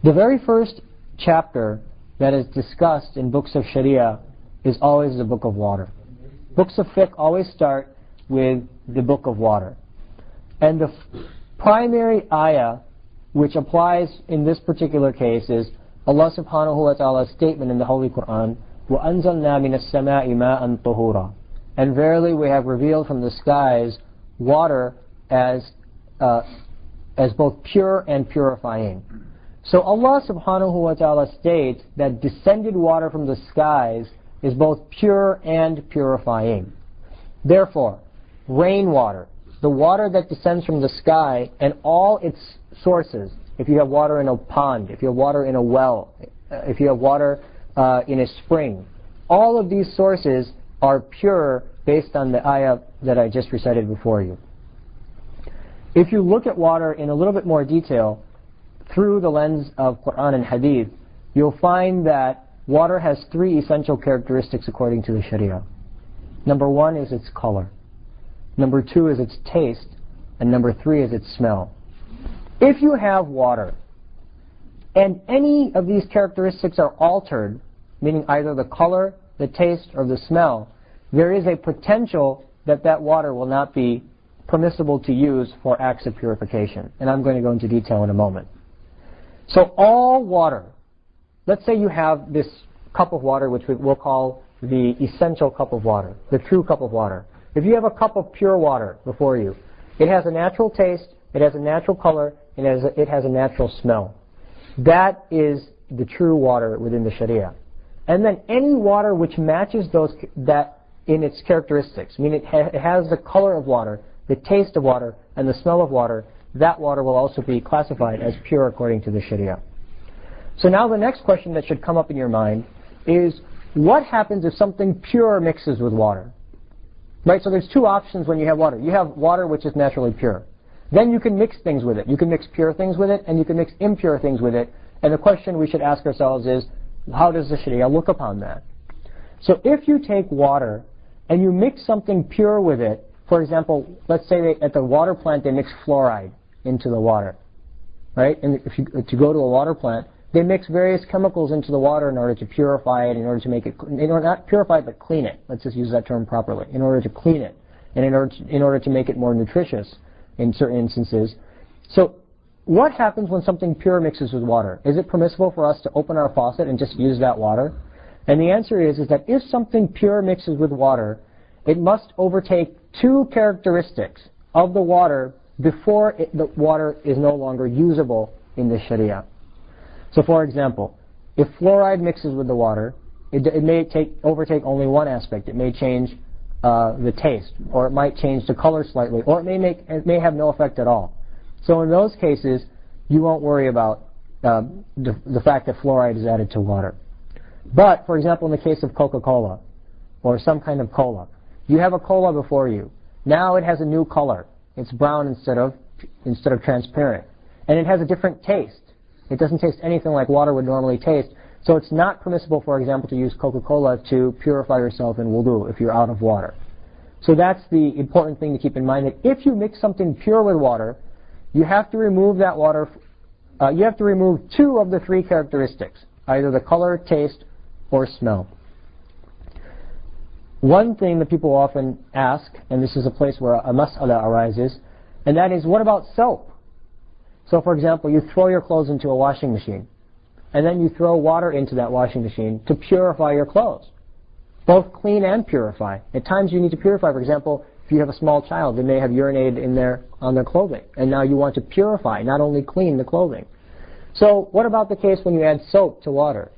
The very first chapter that is discussed in books of Sharia is always the book of water. Books of fiqh always start with the book of water. And the primary ayah which applies in this particular case is Allah subhanahu wa ta'ala's statement in the Holy Quran, وَأَنزَلْنَا مِنَ السَّمَاءِ مَاءً طُهُورًا. And verily we have revealed from the skies water as both pure and purifying. So Allah subhanahu wa ta'ala states that descended water from the skies is both pure and purifying. Therefore, rainwater, the water that descends from the sky and all its sources, if you have water in a pond, if you have water in a well, if you have water in a spring, all of these sources are pure based on the ayah that I just recited before you. If you look at water in a little bit more detail through the lens of Quran and Hadith, you'll find that water has three essential characteristics according to the Sharia. Number one is its color. Number two is its taste. And number three is its smell. If you have water and any of these characteristics are altered, meaning either the color, the taste, or the smell, there is a potential that that water will not be permissible to use for acts of purification. And I'm going to go into detail in a moment. So all water, let's say you have this cup of water, which we'll call the essential cup of water, the true cup of water. If you have a cup of pure water before you, it has a natural taste, it has a natural color, and it has a natural smell. That is the true water within the Sharia. And then any water which matches that in its characteristics, meaning it has the color of water, the taste of water, and the smell of water, that water will also be classified as pure according to the Sharia. So now the next question that should come up in your mind is, what happens if something pure mixes with water? Right, so there's two options when you have water. You have water which is naturally pure. Then you can mix things with it. You can mix pure things with it, and you can mix impure things with it. And the question we should ask ourselves is, how does the Sharia look upon that? So if you take water and you mix something pure with it, for example, let's say at the water plant they mix fluoride into the water, right? And if you go to a water plant, they mix various chemicals into the water in order to purify it, in order to make it, not purify it, but clean it. Let's just use that term properly. In order to clean it, and in order to make it more nutritious in certain instances. So what happens when something pure mixes with water? Is it permissible for us to open our faucet and just use that water? And the answer is that if something pure mixes with water, it must overtake two characteristics of the water before the water is no longer usable in the Sharia. So for example, if fluoride mixes with the water, it may overtake only one aspect. It may change the taste, or it might change the color slightly, or it may have no effect at all. So in those cases, you won't worry about the fact that fluoride is added to water. But, for example, in the case of Coca-Cola, or some kind of cola, you have a cola before you. Now it has a new color. It's brown instead of transparent. And it has a different taste. It doesn't taste anything like water would normally taste. So it's not permissible, for example, to use Coca-Cola to purify yourself in wudu if you're out of water. So that's the important thing to keep in mind, that if you mix something pure with water, you have to remove that water. You have to remove two of the three characteristics, either the color, taste, or smell. One thing that people often ask, and this is a place where a mas'ala arises, and that is, what about soap? So for example, you throw your clothes into a washing machine, and then you throw water into that washing machine to purify your clothes. Both clean and purify. At times you need to purify. For example, if you have a small child, they may have urinated on their clothing, and now you want to purify, not only clean the clothing. So what about the case when you add soap to water?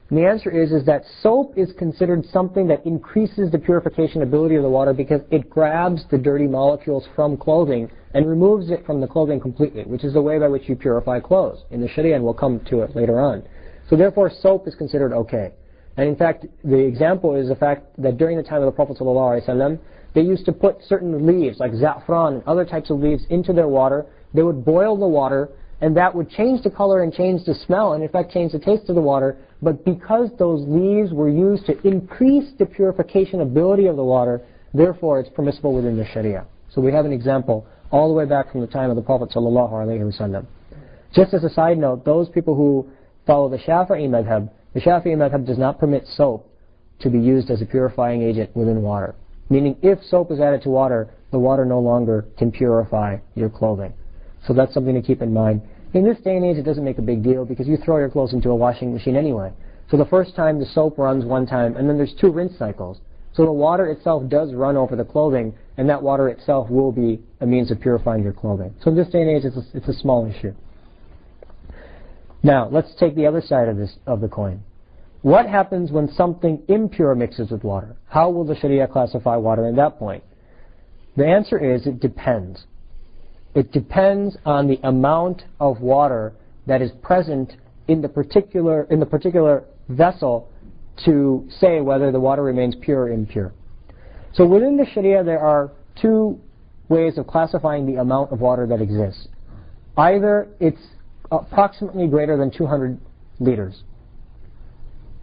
And the answer is that soap is considered something that increases the purification ability of the water because it grabs the dirty molecules from clothing and removes it from the clothing completely, which is the way by which you purify clothes in the Sharia, and we'll come to it later on. So therefore, soap is considered okay. And in fact, the example is the fact that during the time of the Prophet ﷺ, they used to put certain leaves, like saffron and other types of leaves, into their water. They would boil the water, and that would change the color and change the smell, and in fact change the taste of the water. But because those leaves were used to increase the purification ability of the water, therefore it's permissible within the Sharia. So we have an example all the way back from the time of the Prophet ﷺ. Just as a side note, those people who follow the Shafi'i madhab does not permit soap to be used as a purifying agent within water. Meaning if soap is added to water, the water no longer can purify your clothing. So that's something to keep in mind. In this day and age, it doesn't make a big deal because you throw your clothes into a washing machine anyway. So the first time the soap runs one time, and then there's 2 rinse cycles. So the water itself does run over the clothing, and that water itself will be a means of purifying your clothing. So in this day and age, it's a small issue. Now, let's take the other side of the coin. What happens when something impure mixes with water? How will the Sharia classify water at that point? The answer is it depends. It depends on the amount of water that is present in the particular vessel to say whether the water remains pure or impure. So within the Sharia there are 2 ways of classifying the amount of water that exists. Either it's approximately greater than 200 liters,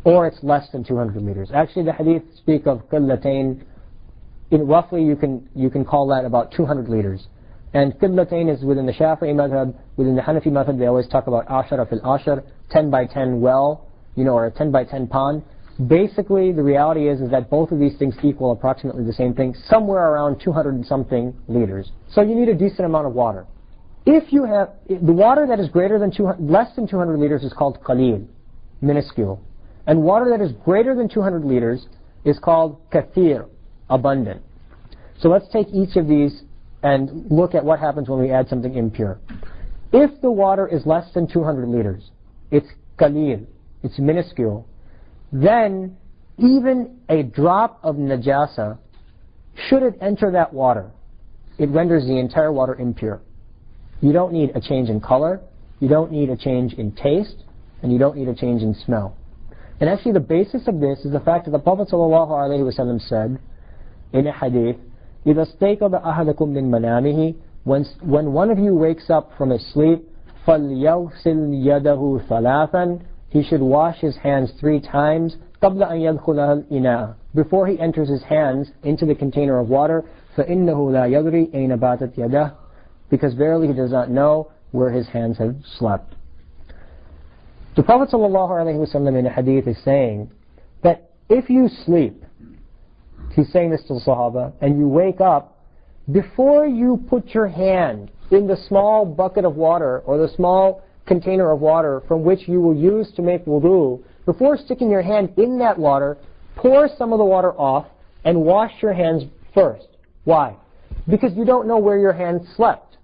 or it's less than 200 liters. Actually, the hadith speak of qillatain. Roughly, you can call that about 200 liters. And qillatain is within the Shafi'i madhab. Within the Hanafi madhab, they always talk about ashara fil ashar, 10 by 10 well, or a 10 by 10 pond. Basically, the reality is that both of these things equal approximately the same thing, somewhere around 200 and something liters. So you need a decent amount of water. If you have the water that is less than 200 liters is called qaleel, minuscule. And water that is greater than 200 liters is called kathir, abundant. So let's take each of these and look at what happens when we add something impure. If the water is less than 200 liters, it's qaleel, it's minuscule, then even a drop of najasa, should it enter that water, it renders the entire water impure. You don't need a change in color, you don't need a change in taste, and you don't need a change in smell. And actually the basis of this is the fact that the Prophet ﷺ said in a hadith, إِذَا اسْتَيْقَظَ أَحَدَكُم مِّن مَنَامِهِ, when one of you wakes up from his sleep, فَلْيَغْسِلْ يَدَهُ ثَلَاثًا, he should wash his hands 3 times, قَبْلَ أَن يَدْخُلَهَا الْإِنَاءَ, before he enters his hands into the container of water, فَإِنَّهُ لَا يَدْرِي أَيْنَ بَاتَتْ يَدَهُ, because verily he does not know where his hands have slept. The Prophet ﷺ in a hadith is saying that if you sleep, he's saying this to the Sahaba, and you wake up, before you put your hand in the small bucket of water or the small container of water from which you will use to make wudu, before sticking your hand in that water, pour some of the water off and wash your hands first. Why? Because you don't know where your hands slept.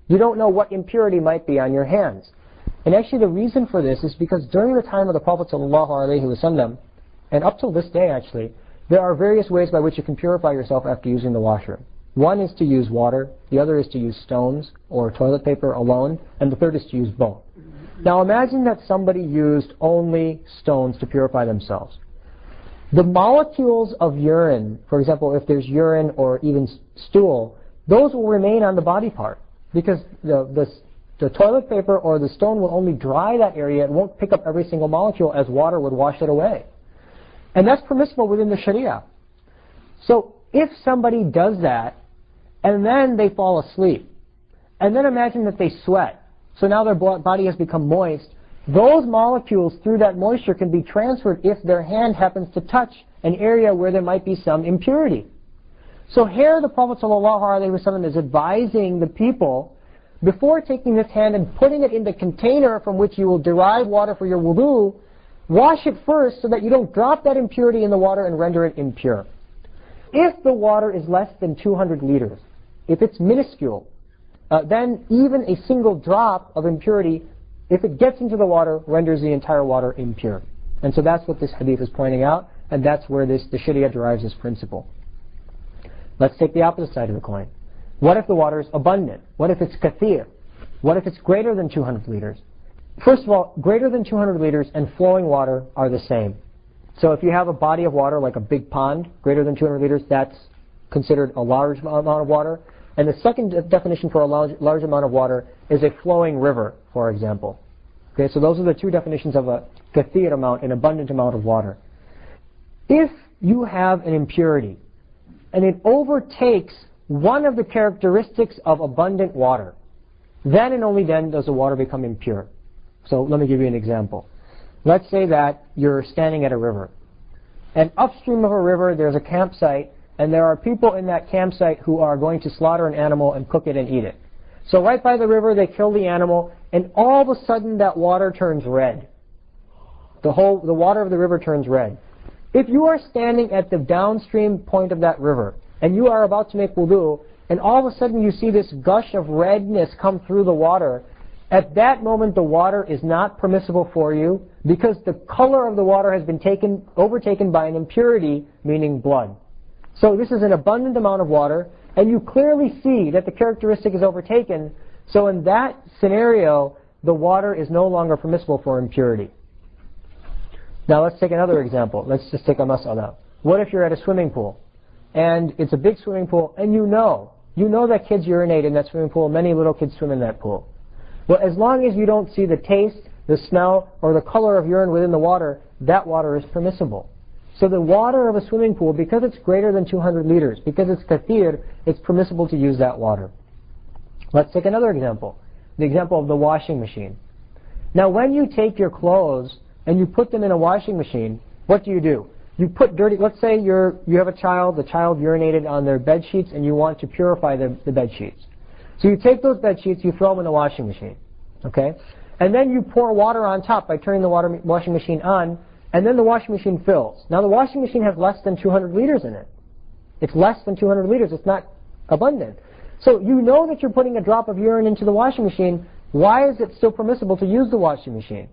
You don't know what impurity might be on your hands. And actually the reason for this is because during the time of the Prophet ﷺ, and up till this day actually, there are various ways by which you can purify yourself after using the washroom. One is to use water, the other is to use stones or toilet paper alone, and the third is to use both. Now imagine that somebody used only stones to purify themselves. The molecules of urine, for example, if there's urine or even stool, those will remain on the body part, because the toilet paper or the stone will only dry that area. It won't pick up every single molecule as water would wash it away. And that's permissible within the Sharia. So if somebody does that, and then they fall asleep, and then imagine that they sweat, so now their body has become moist, those molecules through that moisture can be transferred if their hand happens to touch an area where there might be some impurity. So here the Prophet ﷺ is advising the people, before taking this hand and putting it in the container from which you will derive water for your wudu, wash it first so that you don't drop that impurity in the water and render it impure. If the water is less than 200 liters, if it's minuscule, then even a single drop of impurity, if it gets into the water, renders the entire water impure. And so that's what this hadith is pointing out, and that's where the Sharia derives this principle. Let's take the opposite side of the coin. What if the water is abundant? What if it's kathir? What if it's greater than 200 liters? First of all, greater than 200 liters and flowing water are the same. So if you have a body of water like a big pond, greater than 200 liters, that's considered a large amount of water. And the second definition for a large amount of water is a flowing river, for example. Okay, so those are the 2 definitions of a kathir amount, an abundant amount of water. If you have an impurity, and it overtakes one of the characteristics of abundant water, then and only then does the water become impure. So let me give you an example. Let's say that you're standing at a river, and upstream of a river there's a campsite, and there are people in that campsite who are going to slaughter an animal and cook it and eat it. So right by the river they kill the animal, and all of a sudden that water turns red. The water of the river turns red. If you are standing at the downstream point of that river, and you are about to make wudu, and all of a sudden you see this gush of redness come through the water, at that moment the water is not permissible for you because the color of the water has been overtaken by an impurity, meaning blood. So this is an abundant amount of water, and you clearly see that the characteristic is overtaken. So in that scenario, the water is no longer permissible for impurity. Now let's take another example. Let's just take a mas'ala. What if you're at a swimming pool, and it's a big swimming pool, and you know that kids urinate in that swimming pool, many little kids swim in that pool. Well, as long as you don't see the taste, the smell, or the color of urine within the water, that water is permissible. So the water of a swimming pool, because it's greater than 200 liters, because it's kathir, it's permissible to use that water. Let's take another example, the example of the washing machine. Now when you take your clothes and you put them in a washing machine, what do? You put dirty, let's say you have a child, the child urinated on their bed sheets and you want to purify the bed sheets. So you take those bed sheets, you throw them in the washing machine, okay? And then you pour water on top by turning the washing machine on, and then the washing machine fills. Now the washing machine has less than 200 liters in it. It's less than 200 liters, it's not abundant. So you know that you're putting a drop of urine into the washing machine, why is it still permissible to use the washing machine?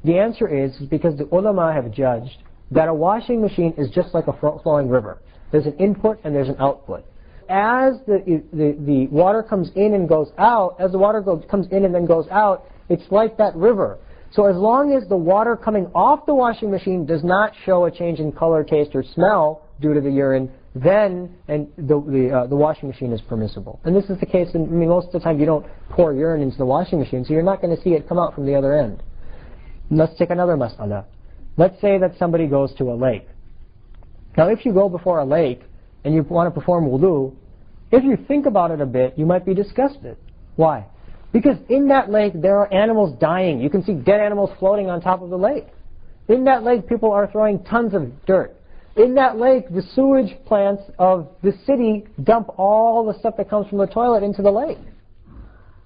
The answer is because the ulama have judged that a washing machine is just like a flowing river. There's an input and there's an output. As the water comes in and goes out, as the water comes in and then goes out, it's like that river. So as long as the water coming off the washing machine does not show a change in color, taste, or smell due to the urine, then the washing machine is permissible. And this is the case, most of the time you don't pour urine into the washing machine, so you're not going to see it come out from the other end. Let's take another mas'ala. Let's say that somebody goes to a lake. Now if you go before a lake and you want to perform wudu, if you think about it a bit, you might be disgusted. Why? Because in that lake there are animals dying. You can see dead animals floating on top of the lake. In that lake people are throwing tons of dirt. In that lake the sewage plants of the city dump all the stuff that comes from the toilet into the lake.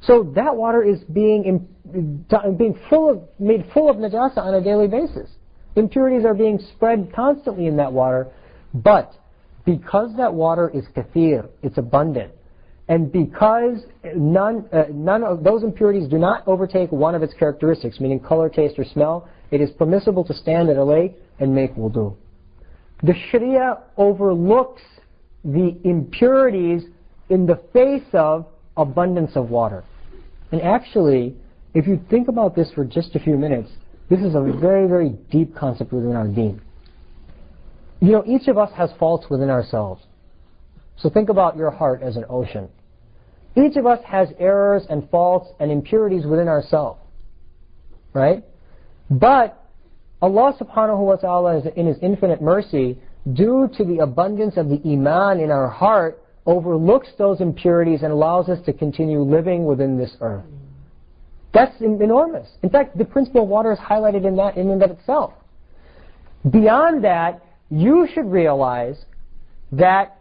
So that water is made full of najasa on a daily basis. Impurities are being spread constantly in that water, but because that water is kathir, it's abundant, and because none of those impurities do not overtake one of its characteristics, meaning color, taste, or smell, it is permissible to stand at a lake and make wudu. The Sharia overlooks the impurities in the face of abundance of water. And actually, if you think about this for just a few minutes, this is a very, very deep concept within our deen. Each of us has faults within ourselves. So think about your heart as an ocean. Each of us has errors and faults and impurities within ourselves. Right? But Allah subhanahu wa ta'ala, in His infinite mercy, due to the abundance of the iman in our heart, overlooks those impurities and allows us to continue living within this earth. That's enormous. In fact, the principle of water is highlighted in that itself. Beyond that, you should realize that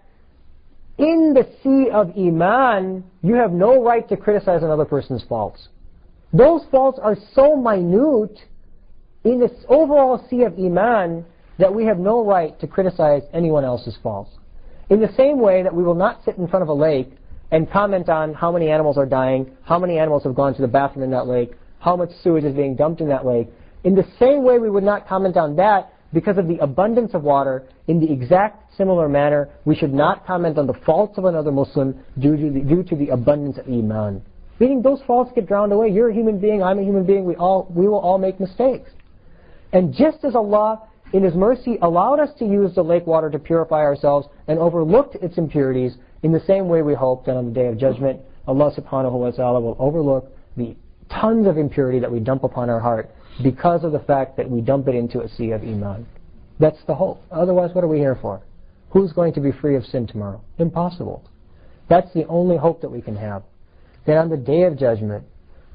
in the sea of iman, you have no right to criticize another person's faults. Those faults are so minute in this overall sea of iman that we have no right to criticize anyone else's faults. In the same way that we will not sit in front of a lake and comment on how many animals are dying, how many animals have gone to the bathroom in that lake, how much sewage is being dumped in that lake. In the same way we would not comment on that because of the abundance of water, in the exact similar manner, we should not comment on the faults of another Muslim due to the abundance of iman. Meaning those faults get drowned away. You're a human being, I'm a human being, we will all make mistakes. And just as Allah, in His mercy, allowed us to use the lake water to purify ourselves and overlooked its impurities, in the same way we hope that on the Day of Judgment, Allah subhanahu wa ta'ala will overlook the tons of impurity that we dump upon our heart because of the fact that we dump it into a sea of iman. That's the hope. Otherwise, what are we here for? Who's going to be free of sin tomorrow? Impossible. That's the only hope that we can have. then on the Day of Judgment,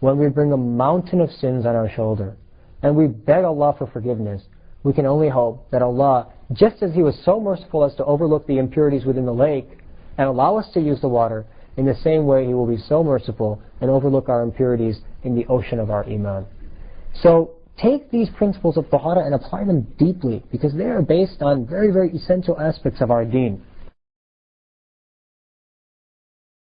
when we bring a mountain of sins on our shoulder, and we beg Allah for forgiveness, we can only hope that Allah, just as He was so merciful as to overlook the impurities within the lake and allow us to use the water, in the same way He will be so merciful and overlook our impurities in the ocean of our Iman. So take these principles of Tahara and apply them deeply, because they are based on very, very essential aspects of our deen.